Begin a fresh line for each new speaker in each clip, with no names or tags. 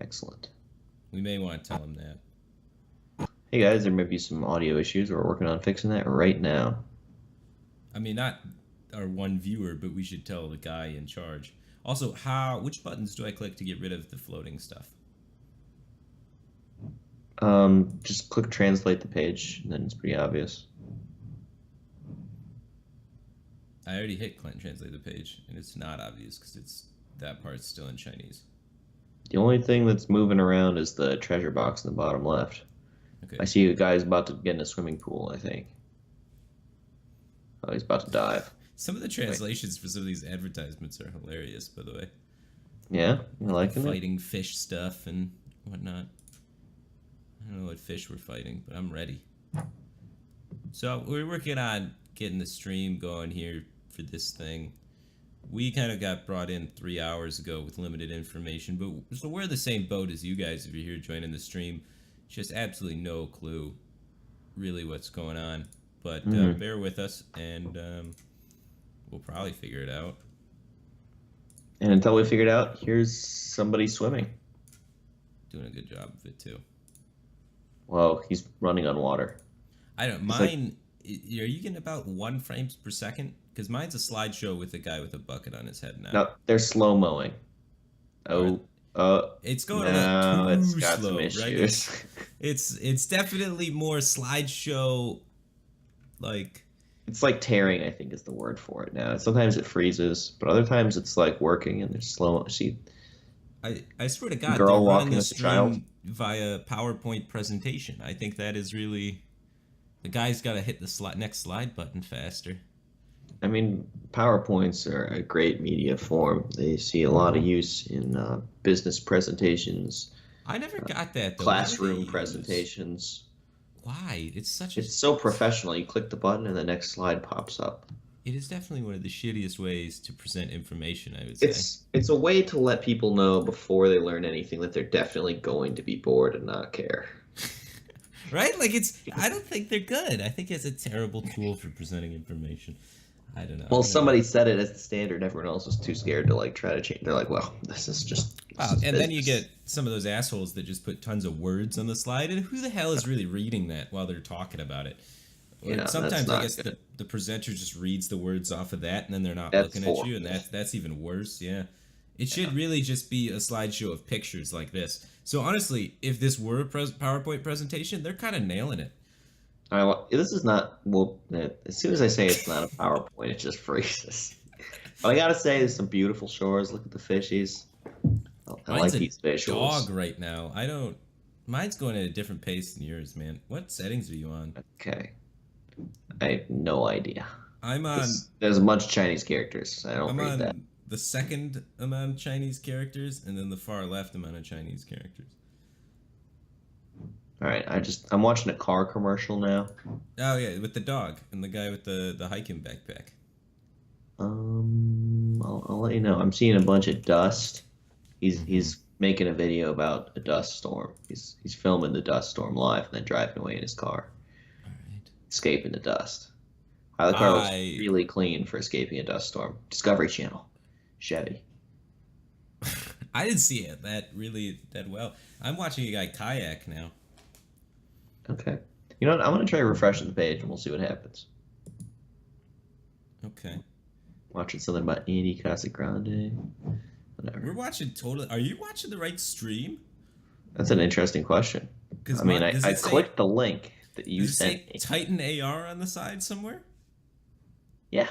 Excellent.
We may want to tell him that.
Hey guys, there might be some audio issues. We're working on fixing that right now.
I mean, not our one viewer, but we should tell the guy in charge. Also, which buttons do I click to get rid of the floating stuff?
Just click translate the page, and then it's pretty obvious.
I already hit translate the page, and it's not obvious because that part's still in Chinese.
The only thing that's moving around is the treasure box in the bottom left.
Okay.
I see a guy's about to get in a swimming pool, I think. Oh, he's about to dive.
Some of the translations for some of these advertisements are hilarious, by the way.
Yeah? You liking it?
Fighting fish stuff and whatnot. I don't know what fish we're fighting, but I'm ready. So we're working on getting the stream going here for this thing. We kind of got brought in 3 hours ago with limited information, but so we're the same boat as you guys if you're here joining the stream. Just absolutely no clue really what's going on. But bear with us, and we'll probably figure it out.
And until we figure it out, here's somebody swimming.
Doing a good job of it, too.
Whoa, he's running on water.
I don't. Mine, are you getting about 1 frame per second? Because mine's a slideshow with a guy with a bucket on his head now.
No, they're slow-mowing.
It's going
no,
too
it's got
slow,
some issues.
Right? It's definitely more slideshow, like...
It's like tearing, I think, is the word for it now. Sometimes it freezes, but other times it's like working and there's slow. See,
I swear to God,
girl
they're
walking
running the
with a child
via PowerPoint presentation. I think that is really... The guy's got to hit the next slide button faster.
I mean, PowerPoints are a great media form. They see a lot of use in business presentations.
I never got that, though.
Classroom presentations.
Why? It's
so professional. You click the button and the next slide pops up.
It is definitely one of the shittiest ways to present information, I would say.
It's a way to let people know before they learn anything that they're definitely going to be bored and not care.
Right? Like, I don't think they're good. I think it's a terrible tool for presenting information. I don't know.
Well, somebody said it as the standard. Everyone else was too scared to like try to change. They're like, well, this is just.
And then you get some of those assholes that just put tons of words on the slide, and who the hell is really reading that while they're talking about it?
Yeah,
sometimes I guess the presenter just reads the words off of that, and then they're not looking at you, and that's even worse. Yeah, it should really just be a slideshow of pictures like this. So honestly, if this were a PowerPoint presentation, they're kind of nailing it.
This is not, well, as soon as I say it's not a PowerPoint, it just freezes. But I gotta say, there's some beautiful shores. Look at the fishies. I like these visuals.
Dog right now. Mine's going at a different pace than yours, man. What settings are you on?
Okay. I have no idea.
I'm on...
There's a bunch of Chinese characters. I don't read that.
The second amount of Chinese characters, and then the far left amount of Chinese characters.
All right, I'm watching a car commercial now.
Oh yeah, with the dog and the guy with the hiking backpack.
I'll let you know. I'm seeing a bunch of dust. He's making a video about a dust storm. He's filming the dust storm live and then driving away in his car.
All right.
Escaping the dust. The car was really clean for escaping a dust storm. Discovery Channel. Chevy.
I didn't see it that well. I'm watching a guy kayak now.
Okay. You know what? I'm going to try refreshing the page and we'll see what happens.
Okay.
Watching something about Andy Casagrande. Whatever.
We're watching Are you watching the right stream?
That's an interesting question. I mean, I clicked the link that you sent me.
TitanAR on the side somewhere?
Yeah.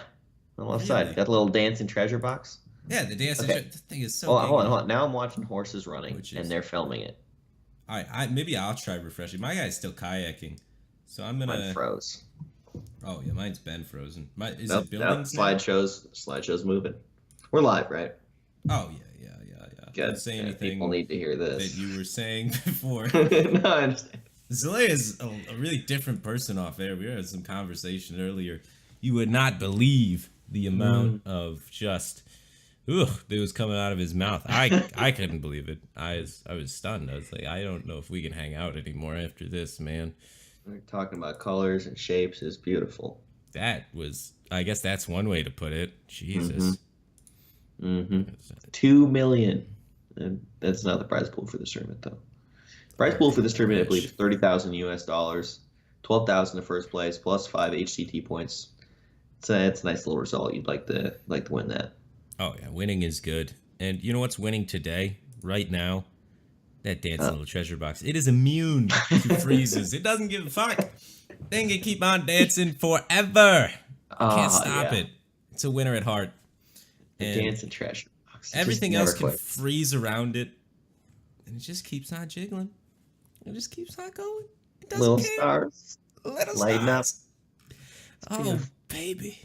On the left side. Got a little dancing treasure box.
Yeah, the dancing treasure thing is so
hold on. Now I'm watching horses running, and they're filming it.
All right, maybe I'll try refreshing. My guy's still kayaking, so I'm gonna.
Mine froze.
Oh yeah, mine's been frozen. Is it building?
Slideshow's moving. We're live, right?
Oh yeah. Don't say anything.
People need to hear this.
That you were saying before.
No, I understand.
Zalae is a really different person off air. We had some conversation earlier. You would not believe the amount of just. That was coming out of his mouth. I couldn't believe it. I was stunned. I was like, I don't know if we can hang out anymore after this, man.
We're talking about colors and shapes. It's beautiful.
I guess that's one way to put it. Jesus.
2 million. And that's not the prize pool for this tournament, though. Prize pool for this tournament, I believe, is $30,000 US, 12,000 to first place, plus 5 HCT points. It's a nice little result. You'd like to win that.
Oh yeah, winning is good. And you know what's winning today, right now? That dancing little treasure box. It is immune to freezes. It doesn't give a fuck. They can keep on dancing forever. Can't stop it. It's a winner at heart.
The dancing treasure box.
Everything else can freeze around it. And it just keeps on jiggling. It just keeps on going. It doesn't
little
care.
Stars.
Little
lighting
stars.
up.
Oh, baby.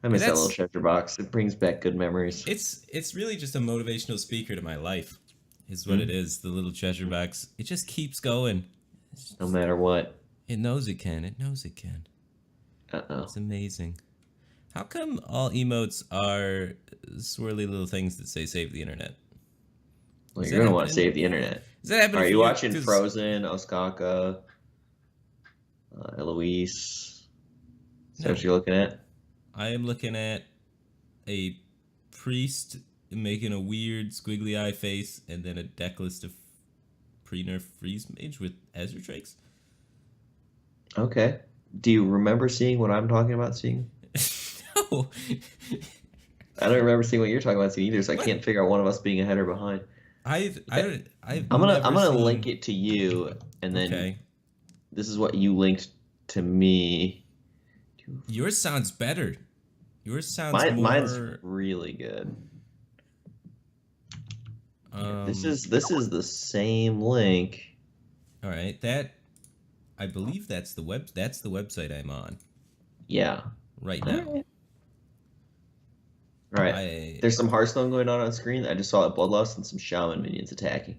I miss that little treasure box. It brings back good memories.
It's really just a motivational speaker to my life. Is what it is. The little treasure box. It just keeps going.
No matter what.
It knows it can. It knows it can. It's amazing. How come all emotes are swirly little things that say "save the internet"?
Well, you're gonna want to save the internet.
Is that happening?
Are you watching Frozen, Osaka, Eloise? Is that what you're looking at?
I am looking at a priest making a weird squiggly eye face, and then a deck list of pre-nerf freeze mage with Azure Drakes.
Okay. Do you remember seeing what I'm talking about seeing?
No.
I don't remember seeing what you're talking about seeing either, so I can't figure out one of us being ahead or behind.
I'm
gonna link it to you, and then this is what you linked to me.
Yours sounds better. Yours sounds more...
Mine's really good. This is the same link.
All right, I believe that's the website I'm on.
Yeah.
Right now.
All right. There's some Hearthstone going on screen. I just saw a Bloodlust and some Shaman minions attacking.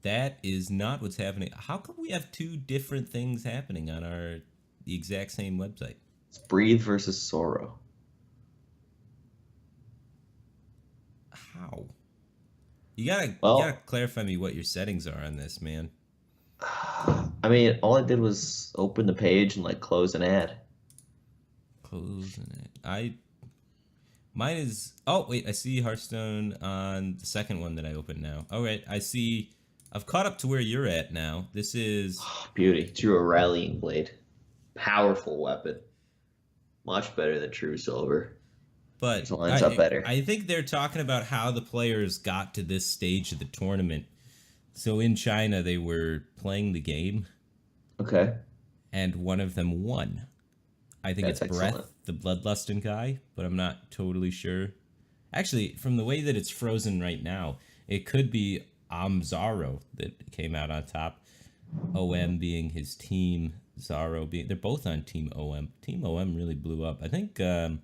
That is not what's happening. How come we have two different things happening on the exact same website?
It's Breathe versus Sorrow.
How? You gotta clarify me what your settings are on this, man.
I mean, all I did was open the page and close an ad.
Close an ad. Mine is... Oh, wait, I see Hearthstone on the second one that I opened now. All right, I see... I've caught up to where you're at now. This is...
Beauty. Drew a Rallying Blade. Powerful weapon. Much better than True Silver.
But
it lines up better.
I think they're talking about how the players got to this stage of the tournament. So in China, they were playing the game.
Okay.
And one of them won. I think it's Breath, the Bloodlustin guy, but I'm not totally sure. Actually, from the way that it's frozen right now, it could be Zaro that came out on top. OM being his team, Zaro being... They're both on Team OM. Team OM really blew up. I think...
now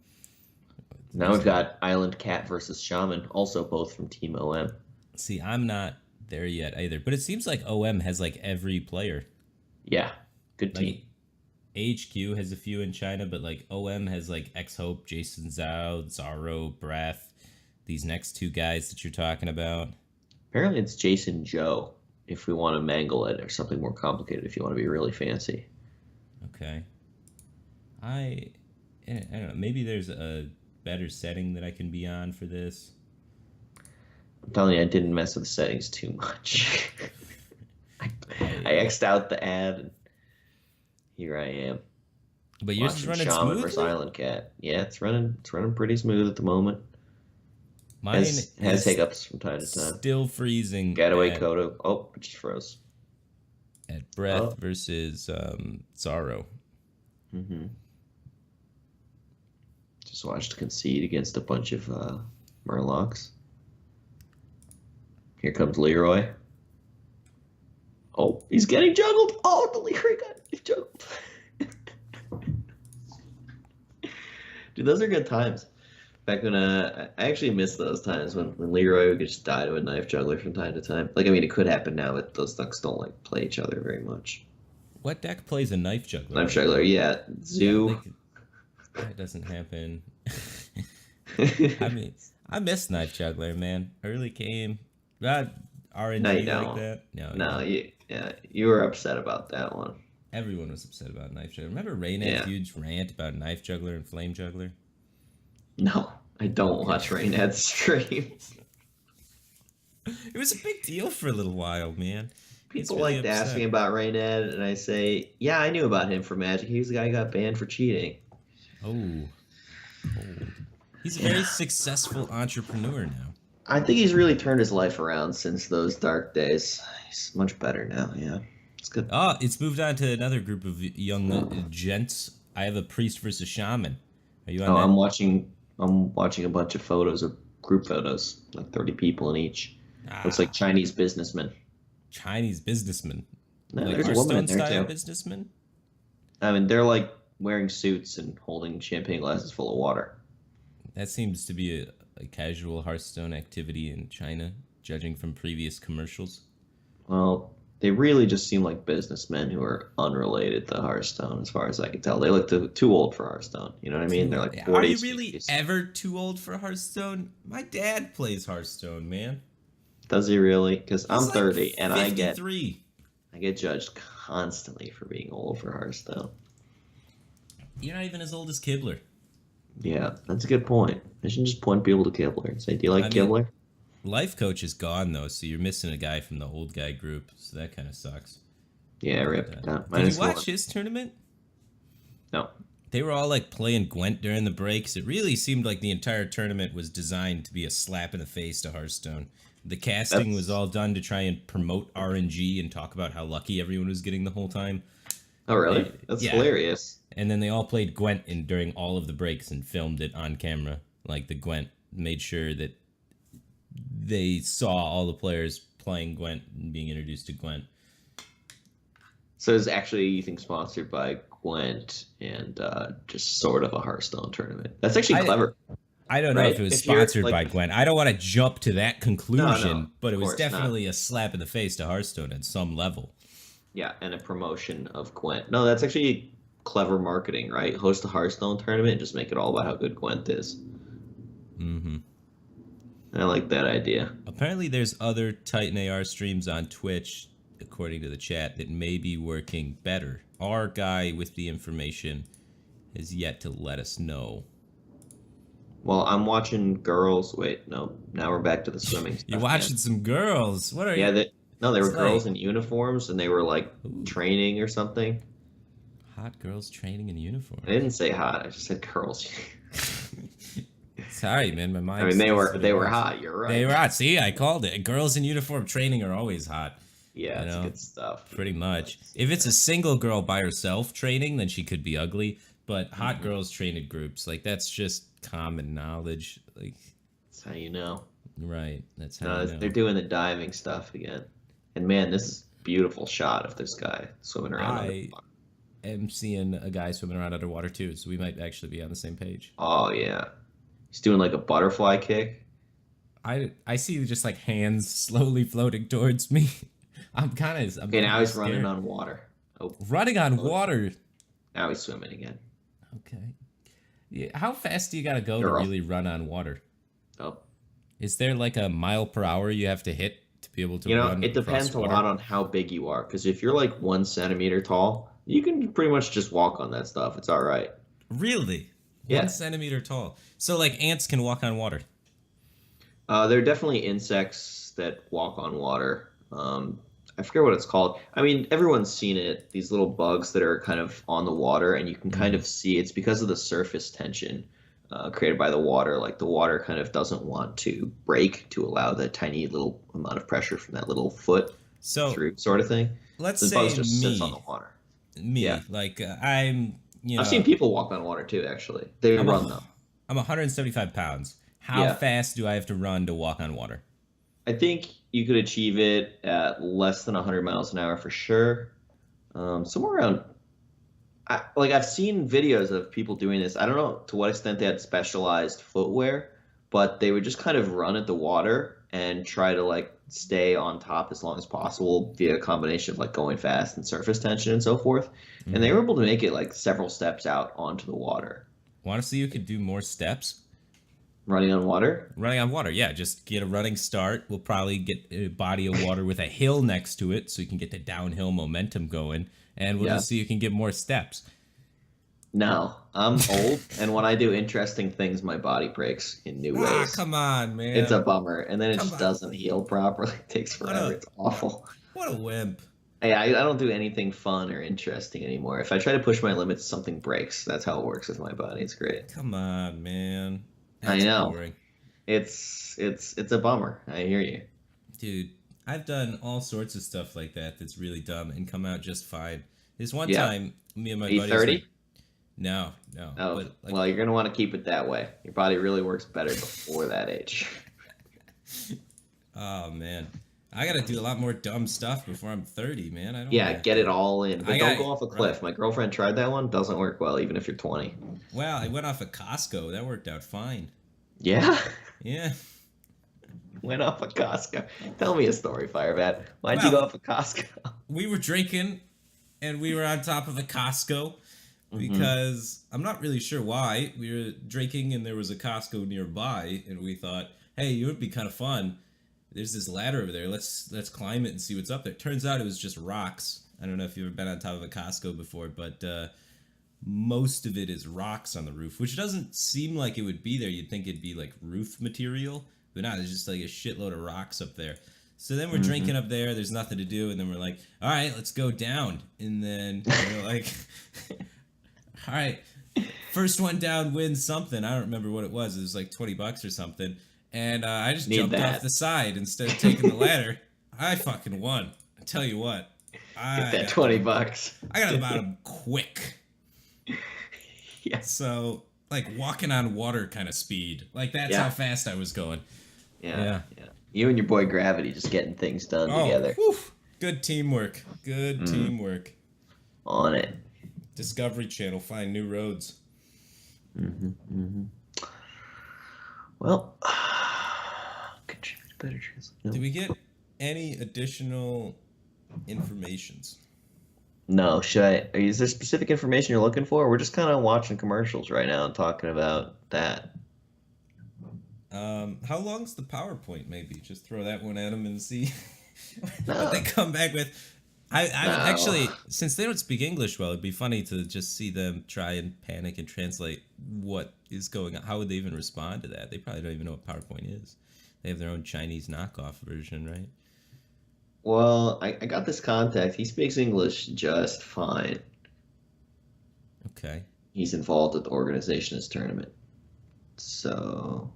we've got Island Cat versus Shaman, also both from Team OM.
See, I'm not there yet either, but it seems like OM has every player.
Yeah, good team.
HQ has a few in China, but OM has X-Hope, Jason Zhao, Zaro, Breath, these next two guys that you're talking about.
Apparently it's Jason Joe, if we want to mangle it, or something more complicated if you want to be really fancy.
Okay. I don't know, maybe there's a better setting that I can be on for this.
I'm telling you, I didn't mess with the settings too much. I X'd out the ad, and here I am.
But yours is running
Shaman
smooth.
Versus Island Cat. Yeah, it's running pretty smooth at the moment.
Mine
has hiccups from time to time.
Still freezing.
Getaway Kodo. Oh, it just froze.
At Breath versus Zaro.
Mm-hmm. Just watched concede against a bunch of Murlocs. Here comes Leroy. Oh, he's getting juggled. Oh, the Leroy got juggled. Dude, those are good times. Back when I actually miss those times when Leroy would just die to a knife juggler from time to time. It could happen now, but those ducks don't play each other very much.
What deck plays a knife juggler?
Knife juggler, yeah. Zoo.
That doesn't happen. I mean, I miss knife juggler, man. Early game, RNG like that. No,
you were upset about that one.
Everyone was upset about knife juggler. Remember Raynad's huge rant about knife juggler and flame juggler?
No, I don't watch Raynad's streams.
It was a big deal for a little while, man. It's
People
really
like to ask
upset.
me about Rayned, and I say, yeah, I knew about him from Magic. He was the guy who got banned for cheating.
Oh, cold. He's a very
Yeah.
successful entrepreneur now.
I think he's really turned his life around since those dark days. He's much better now, yeah. It's good.
Oh, it's moved on to another group of young gents. I have a priest versus shaman. Are you on
Oh,
that?
I'm watching a bunch of photos of group photos, like 30 people in each. Looks like
Ah,
Chinese businessmen.
Chinese businessmen.
No,
Like
there's a woman in
Hearthstone
there
style
too.
businessmen?
I mean, they're like wearing suits and holding champagne glasses full of water.
That seems to be a casual Hearthstone activity in China, judging from previous commercials.
Well, they really just seem like businessmen who are unrelated to Hearthstone, as far as I can tell. They look too old for Hearthstone. You know what I mean? They're like
Are
40
you really
species.
ever too old for Hearthstone? My dad plays Hearthstone, man.
Does he really? Because I'm
He's like
30 and I get
53.
I get judged constantly for being old for Hearthstone.
You're not even as old as Kibler.
Yeah, that's a good point. I should just point people to Kibler and say, "Do you
I
like
mean,
Kibler?"
Life Coach is gone, though, so you're missing a guy from the old guy group, so that kind of sucks.
Yeah,
But,
rip.
did you
Minus one.
watch his tournament?
No.
They were all like playing Gwent during the breaks. It really seemed like the entire tournament was designed to be a slap in the face to Hearthstone. The casting was
That's.
all done to try and promote RNG and talk about how lucky everyone was getting the whole time.
Oh, really? That's
Yeah,
hilarious.
and then they all played Gwent during all of the breaks and filmed it on camera. Like the Gwent made sure that they saw all the players playing Gwent and being introduced to Gwent.
So it's actually, you think, sponsored by Gwent and just sort of a Hearthstone tournament. That's actually
I
clever,
I don't know if
right?
it was
If you're
sponsored
like,
by Gwent. I don't want to jump to that
no,
conclusion, but
of
it was
course not.
definitely a slap in the face to Hearthstone at some level.
Yeah, and a promotion of Gwent. No, that's actually clever marketing, right? Host a Hearthstone tournament and just make it all about how good Gwent is.
Hmm.
I like that idea.
Apparently, there's other TitanAR streams on Twitch, according to the chat, that may be working better. Our guy with the information has yet to let us know.
Well, I'm watching girls. Wait, no. Now we're back to the swimming
You're
stuff, man.
watching some girls. What are
Yeah,
you?
no, they were
It's
girls
like,
in uniforms and they were like
ooh,
training or something.
hot girls training in
I
uniform.
didn't say hot. I just said girls.
Sorry, man. My
I
mind.
mean, they
stays
were
what
they
it
were
was.
hot. You're right.
They were hot. See, I called it. Girls in uniform training are always hot.
Yeah,
You
it's
know,
good stuff.
pretty much. If it's a single girl by herself training, then she could be ugly. But hot girls train in groups, like that's just common knowledge. Like,
That's how you know.
right? That's how
No,
you know.
they're doing the diving stuff again. And man, this is a beautiful shot of this guy swimming around under
I
water.
am seeing a guy swimming around underwater too, so we might actually be on the same page.
Oh yeah, he's doing like a butterfly kick.
I see just like hands slowly floating towards me. I'm
Okay, now he's
scared.
running on water. Oh,
Running on
floating.
water.
Now he's swimming again.
Okay. Yeah, how fast do you gotta go to
Girl.
really run on water?
Oh,
Is there like a mile per hour you have to hit to be able to
you know,
run
it
across
depends a
water?
lot on how big you are. Because if you're like 1 centimeter tall, you can pretty much just walk on that stuff. It's all right.
Really?
Yeah.
1 centimeter tall. So like ants can walk on water.
There are definitely insects that walk on water. I forget what it's called. I mean, everyone's seen it. These little bugs that are kind of on the water, and you can kind of see it's because of the surface tension created by the water. Like the water kind of doesn't want to break to allow the tiny little amount of pressure from that little foot
So
through, sort of thing.
let's
The
say
bug just sits on the water. Yeah.
like I'm,
I've seen people walk on water too, actually. They
I'm
run though.
I'm 175 pounds. How
Yeah.
fast do I have to run to walk on water?
I think you could achieve it at less than 100 miles an hour for sure. Somewhere around, I've seen videos of people doing this. I don't know to what extent they had specialized footwear, but they would just kind of run at the water and try to like stay on top as long as possible via a combination of like going fast and surface tension and so forth. And they were able to make it like several steps out onto the water.
Want to see you could do more steps?
Running on water?
Running on water, yeah. Just get a running start. We'll probably get a body of water with a hill next to it so you can get the downhill momentum going. And we'll
Yeah.
just see you can get more steps.
No, I'm old, and when I do interesting things, my body breaks in new ways.
Come on,
It's a
man.
bummer, and then it
Come
just
on.
doesn't heal properly. It takes
What
forever.
a
It's awful.
what a wimp.
Hey, I don't do anything fun or interesting anymore. If I try to push my limits, something breaks. That's how it works with my body. It's great.
Come on, man.
I
That's
know.
boring.
It's a bummer. I hear you.
Dude, I've done all sorts of stuff like that that's really dumb and come out just fine. This one
Yeah.
time, me and my
Are you
buddies
30?
no.
Oh,
But like,
well, you're gonna want to keep it that way. Your body really works better before that age.
oh man. I gotta do a lot more dumb stuff before I'm 30, man. I don't
Yeah,
wanna-
get it all in, but
I
don't
got-
go off a cliff. My girlfriend tried that one. Doesn't work well, even if you're 20.
Well, I went off at Costco. That worked out fine.
Yeah,
Yeah.
went off a Costco. Tell me a story, Firebat. Why'd you go
Well-
off a Costco?
We were drinking and we were on top of a Costco because I'm not really sure why. We were drinking and there was a Costco nearby and we thought, hey, it would be kind of fun. There's this ladder over there. Let's climb it and see what's up there. Turns out it was just rocks. I don't know if you've ever been on top of a Costco before, but most of it is rocks on the roof, which doesn't seem like it would be there. You'd think it'd be like roof material, but not. There's just like a shitload of rocks up there. So then we're drinking up there. There's nothing to do, and then we're like, all right, let's go down. And then we're like, all right, first one down wins something. I don't remember what it was. It was like $20 or something. And I just
Need
jumped
that.
off the side instead of taking the ladder. I fucking won. I tell you what.
Get that $20.
I got to the bottom quick.
Yes.
So, like walking on water kind of speed. Like that's how fast I was going.
Yeah. You and your boy Gravity just getting things done together.
Whew. Good teamwork. Good teamwork.
On it.
Discovery Channel, find new roads.
Well, contribute to better translation.
Did we get any additional informations?
No, should I? Is there specific information you're looking for? We're just kind of watching commercials right now and talking about that.
How long's the PowerPoint? Maybe just throw that one at them and see
No.
what they come back with. I
No.
actually, since they don't speak English well, it'd be funny to just see them try and panic and translate what is going on. How would they even respond to that? They probably don't even know what PowerPoint is. They have their own Chinese knockoff version, right?
Well, I got this contact. He speaks English just fine.
Okay.
He's involved with the organization of this tournament. So,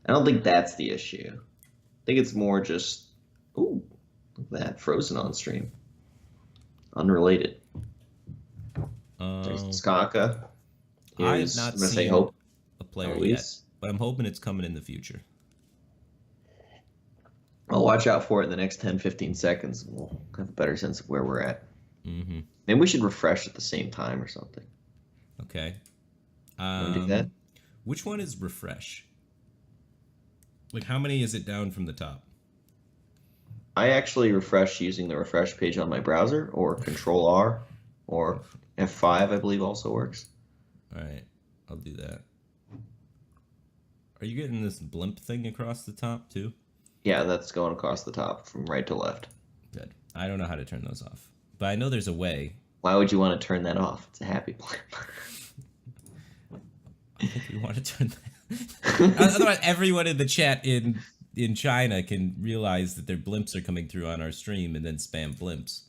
I don't think that's the issue. I think it's more just, ooh, look at that, Frozen on stream. Unrelated. There's Skaka.
I've not
I'm gonna say
seen
Hope.
a player
Eloise.
yet, but I'm hoping it's coming in the future.
I'll watch out for it in the next 10, 15 seconds. And we'll have a better sense of where we're at.
Mm-hmm.
Maybe we should refresh at the same time or something.
Okay.
Want to do that?
Which one is refresh? Like, how many is it down from the top?
I actually refresh using the refresh page on my browser, or Control R, or F5, I believe also works.
All right, I'll do that. Are you getting this blimp thing across the top too?
Yeah, that's going across the top from right to left.
Good. I don't know how to turn those off, but I know there's a way.
Why would you want to turn that off? It's a happy plan.
I think we want to turn that. Otherwise, everyone in the chat in China can realize that their blimps are coming through on our stream and then spam blimps.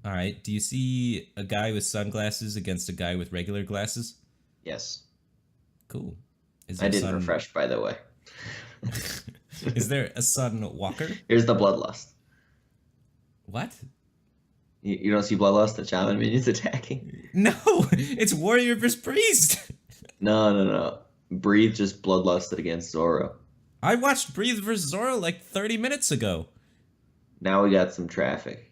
All right. Do you see a guy with sunglasses against a guy with regular glasses?
Yes.
Cool. Is
I
there
didn't refresh, by the way.
Is there a Sun Walker?
Here's the Bloodlust.
What?
You don't see Bloodlust, the shaman minions attacking?
No, it's Warrior vs. Priest.
No. Breathe just Bloodlusted against Zoro.
I watched Breathe vs. Zoro like 30 minutes ago.
Now we got some traffic.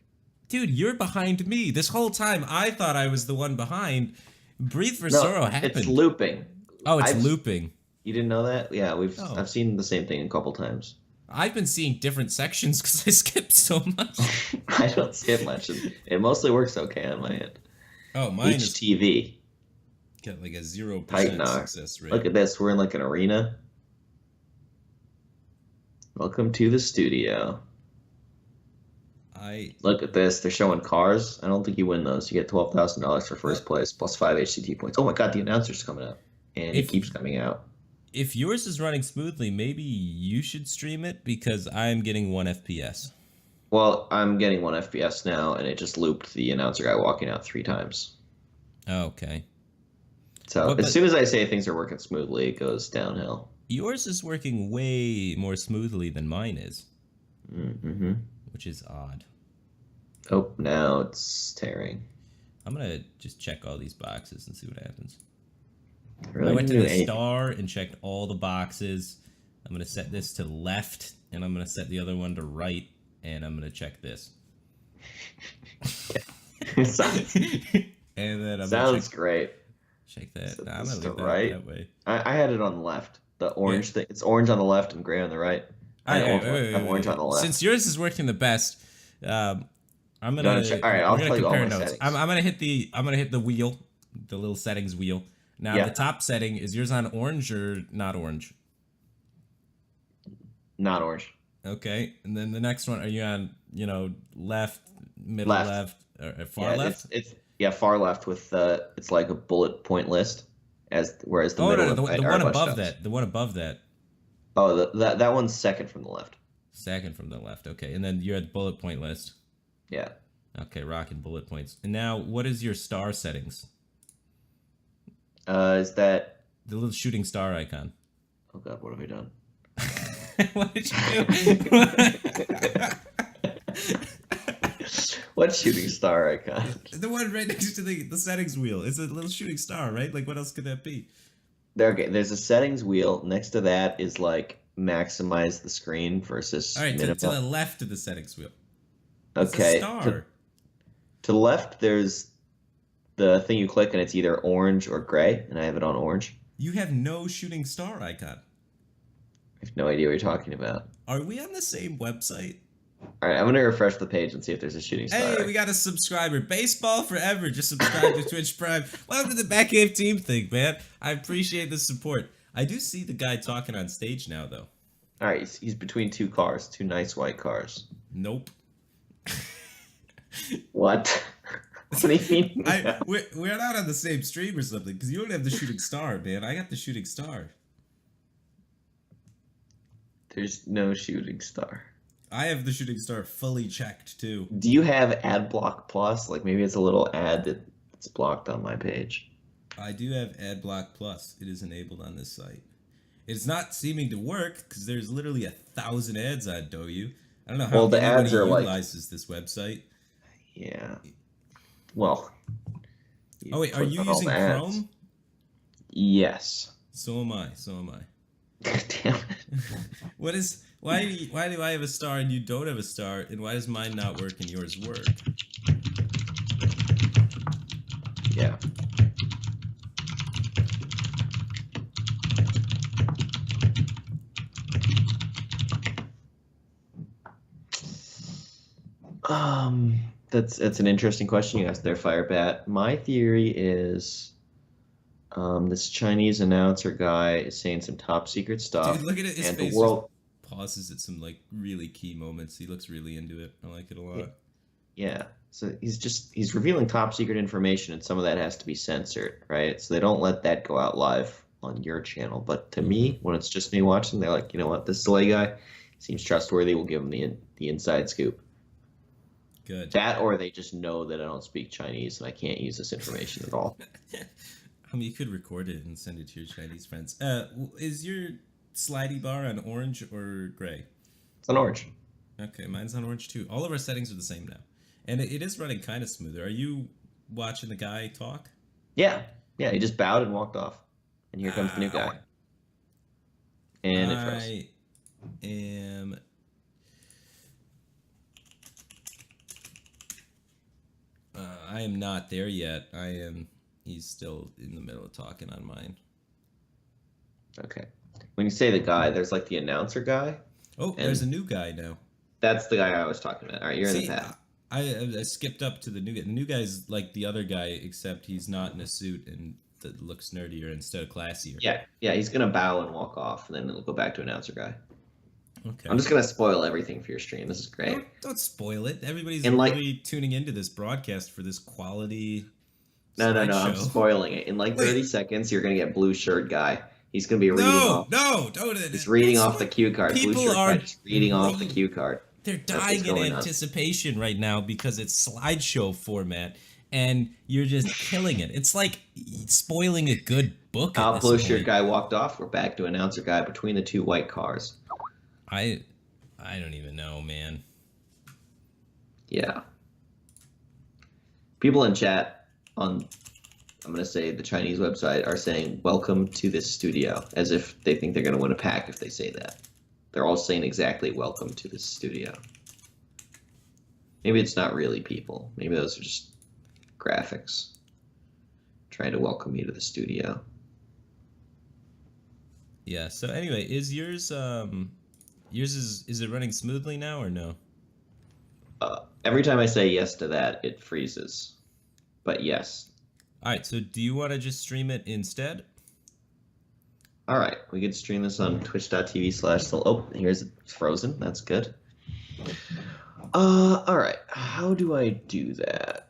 Dude, you're behind me. This whole time I thought I was the one behind. Breathe vs. Zoro happened.
It's looping.
Oh, it's looping.
You didn't know that? Yeah,
Oh.
I've seen the same thing a couple times.
I've been seeing different sections because I skipped so much.
I don't skip much. It mostly works okay on my end.
Oh, mine is
HTV.
got like a 0%
TitanAR.
success rate.
Look at this. We're in like an arena. Welcome to the studio. Look at this. They're showing cars. I don't think you win those. You get $12,000 for first place plus 5 HCT points. Oh my god, the announcer's coming up, and it keeps coming out.
If yours is running smoothly, maybe you should stream it because I'm getting 1 FPS.
Well, I'm getting 1 FPS now, and it just looped the announcer guy walking out 3 times.
Oh, okay.
So as soon as I say things are working smoothly, it goes downhill.
Yours is working way more smoothly than mine is.
Mm-hmm.
Which is odd.
Oh, now it's tearing.
I'm going to just check all these boxes and see what happens.
Really
I went to the star and checked all the boxes. I'm going to set this to left, and I'm going to set the other one to right, and I'm going to check this. And then I'm
sounds great.
Check that.
So
I'm going to leave
that
way.
I had it on the left. The orange thing. It's orange on the left and gray on the right. Orange on the left.
Since yours is working the best, I'm gonna
check. All right, I'll tell you all my
notes. I'm gonna hit the wheel, the little settings wheel. Now the top setting, is yours on orange or not orange?
Not orange.
Okay, and then the next one, are you on left, middle left, or far left?
It's far left with it's like a bullet point list, whereas the middle
the one above that, the one above that.
Oh, that one's second from the left.
Second from the left, okay. And then you're at bullet point list.
Yeah.
Okay, rocking bullet points. And now, what is your star settings?
Is that
the little shooting star icon?
Oh god, what have I done?
What did you do?
What shooting star icon?
The one right next to the settings wheel. It's a little shooting star, right? Like, what else could that be?
Okay, there's a settings wheel. Next to that is like maximize the screen versus
all right, to the left of the settings wheel.
Okay.
Star.
To the left, there's the thing you click, and it's either orange or gray, and I have it on orange.
You have no shooting star icon.
I have no idea what you're talking about.
Are we on the same website?
All right, I'm going to refresh the page and see if there's a shooting star.
Hey, we got a subscriber. Baseball forever. Just subscribe to Twitch Prime. Welcome to the Batcave team thing, man. I appreciate the support. I do see the guy talking on stage now, though.
All right, he's between 2 cars, 2 nice white cars.
Nope.
What? What do you mean?
We're not on the same stream or something, because you don't have the shooting star, man. I got the shooting star.
There's no shooting star.
I have the shooting star fully checked, too.
Do you have Ad Block Plus? Like, maybe it's a little ad that's blocked on my page.
I do have Ad Block Plus. It is enabled on this site. It's not seeming to work, because there's literally 1,000 ads on DouYu. I don't know how
the ads are
utilizes this website.
Yeah. Well.
Oh, wait, are you using Chrome?
Yes.
So am I.
Damn it.
Why do I have a star and you don't have a star, and why does mine not work and yours work?
Yeah. That's an interesting question you asked there, Firebat. My theory is this Chinese announcer guy is saying some top secret stuff.
Dude, look at it. His face
the world
pauses at some like really key moments. He looks really into it. I like it a lot.
Yeah. So he's revealing top secret information, and some of that has to be censored, right? So they don't let that go out live on your channel. But to me, when it's just me watching, they're like, you know what, this Zalae guy seems trustworthy. We'll give him the inside scoop.
Good.
That, or they just know that I don't speak Chinese and I can't use this information at all.
I mean, you could record it and send it to your Chinese friends. Is your slidey bar on orange or gray?
It's on orange.
Okay, mine's on orange too. All of our settings are the same now. And it is running kind of smoother. Are you watching the guy talk?
Yeah. Yeah, he just bowed and walked off. And here comes the new guy. And it froze.
I am... I am not there yet. He's still in the middle of talking on mine.
Okay. When you say the guy, there's like the announcer guy.
Oh, there's a new guy now.
That's the guy I was talking about. All right, you're in the path.
I skipped up to the new guy. The new guy's like the other guy, except he's not in a suit and that looks nerdier instead of classier.
Yeah, he's going to bow and walk off, and then it'll go back to announcer guy.
Okay.
I'm just gonna spoil everything for your stream. This is great.
Don't spoil it. Everybody's
And like,
really tuning into this broadcast for this quality
no, I'm
slideshow.
spoiling it. In like
Wait.
30 seconds, you're gonna get blue shirt guy. He's gonna be reading
No,
off.
no, don't.
He's reading
Don't
off the cue card. Blue
People
shirt guy
are,
just reading off the
bro,
cue card.
they're
That's what's
dying in
going on.
anticipation right now because it's slideshow format, and you're just killing it. It's like spoiling a good book. At this
Blue
point.
shirt guy walked off. We're back to announcer guy between the two white cars.
I don't even know, man.
Yeah. People in chat on, I'm going to say the Chinese website, are saying, welcome to this studio, as if they think they're going to win a pack if they say that. They're all saying exactly welcome to this studio. Maybe it's not really people. Maybe those are just graphics trying to welcome me to the studio.
Yeah, so anyway, is yours is it running smoothly now or no?
Every time I say yes to that, it freezes. But yes.
Alright, so do you want to just stream it instead?
Alright, we could stream this on twitch.tv/. Oh, here's it's frozen. That's good. Alright, how do I do that?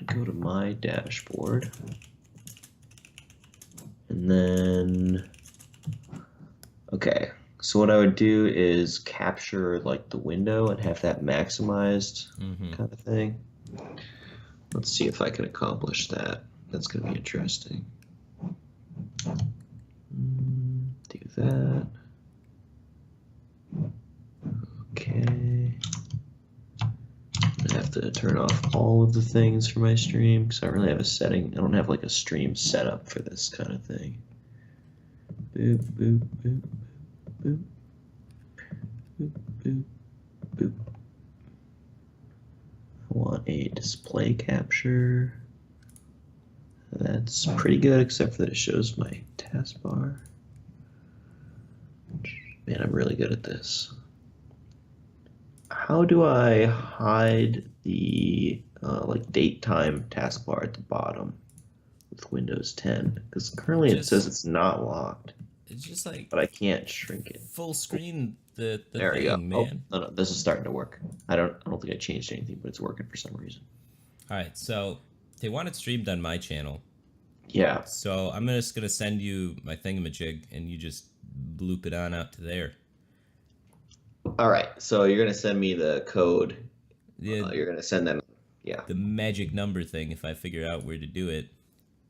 I'm gonna go to my dashboard. And then, okay, so what I would do is capture like the window and have that maximized kind of thing. Let's see if I can accomplish that. That's gonna be interesting. Do that. Okay. I have to turn off all of the things for my stream because I don't really have a setting. I don't have like a stream set up for this kind of thing. Boop, boop, boop, boop, boop, boop, boop. I want a display capture. That's pretty good, except for that it shows my taskbar. Man, I'm really good at this. How do I hide the like date time taskbar at the bottom with Windows 10? Because currently it says it's not locked.
It's just like,
but I can't shrink it.
Full screen the
there
thing,
we go.
man.
Oh, no, this is starting to work. I don't think I changed anything, but it's working for some reason.
All right, so they want it streamed on my channel.
Yeah.
So I'm just gonna send you my thingamajig, and you just loop it on out to there.
All right. So you're gonna send me the code.
Yeah.
You're gonna send them. Yeah.
The magic number thing. If I figure out where to do it,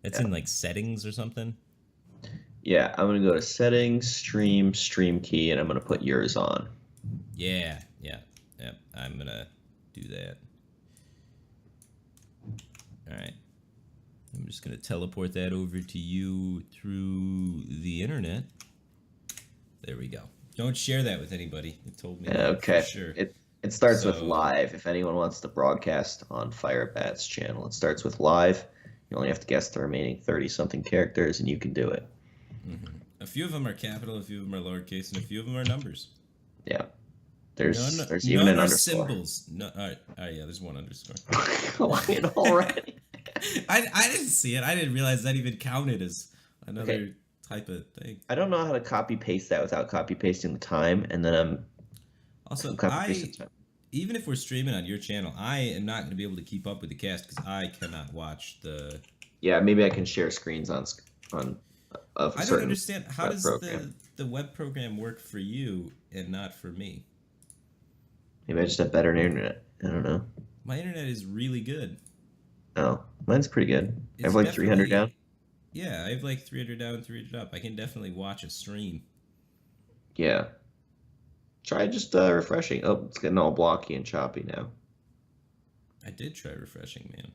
that's in like settings or something.
Yeah, I'm gonna go to settings, stream key, and I'm gonna put yours on.
Yeah. I'm gonna do that. All right. I'm just gonna teleport that over to you through the internet. There we go. Don't share that with anybody. It told me.
Okay.
For sure.
It starts with live. If anyone wants to broadcast on Firebat's channel, it starts with live. You only have to guess the remaining 30-something characters, and you can do it.
A few of them are capital, a few of them are lowercase, and a few of them are numbers.
Yeah. There's even an underscore.
Symbols. No, all right, yeah, there's one underscore.
Already.
I didn't see it. I didn't realize that even counted as another type of thing.
I don't know how to copy paste that without copy pasting the time, and then I'm
also
time.
Even if we're streaming on your channel, I am not going to be able to keep up with the cast because I cannot watch the.
Yeah, maybe I can share screens on.
I don't understand how does the web program work for you and not for me.
Maybe I just have better internet. I don't know.
My internet is really good.
Oh, mine's pretty good. I have like 300 down.
Yeah, I have like 300 down, 300 up. I can definitely watch a stream.
Yeah. Try just refreshing. Oh, it's getting all blocky and choppy now.
I did try refreshing, man.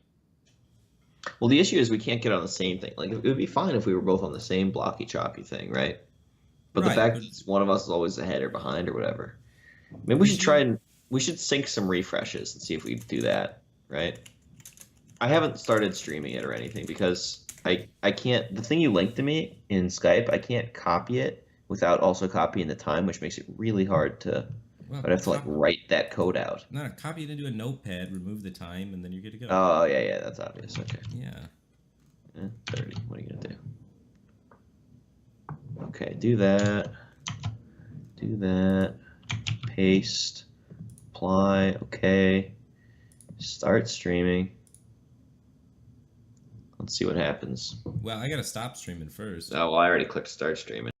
Well, the issue is we can't get on the same thing. Like, it would be fine if we were both on the same blocky, choppy thing, right? But the fact that one of us is always ahead or behind or whatever. Maybe we should try and we should sync some refreshes and see if we do that, right? I haven't started streaming it or anything because I can't. The thing you linked to me in Skype, I can't copy it without also copying the time, which makes it really hard to. I'd have to like write that code out.
No, copy it into a notepad, remove the time, and then you're good to go.
Oh yeah, that's obvious. Okay.
Yeah.
30. What are you gonna do? Okay, do that. Do that. Paste. Apply. Okay. Start streaming. Let's see what happens.
Well, I gotta stop streaming first.
Oh, well, I already clicked start streaming.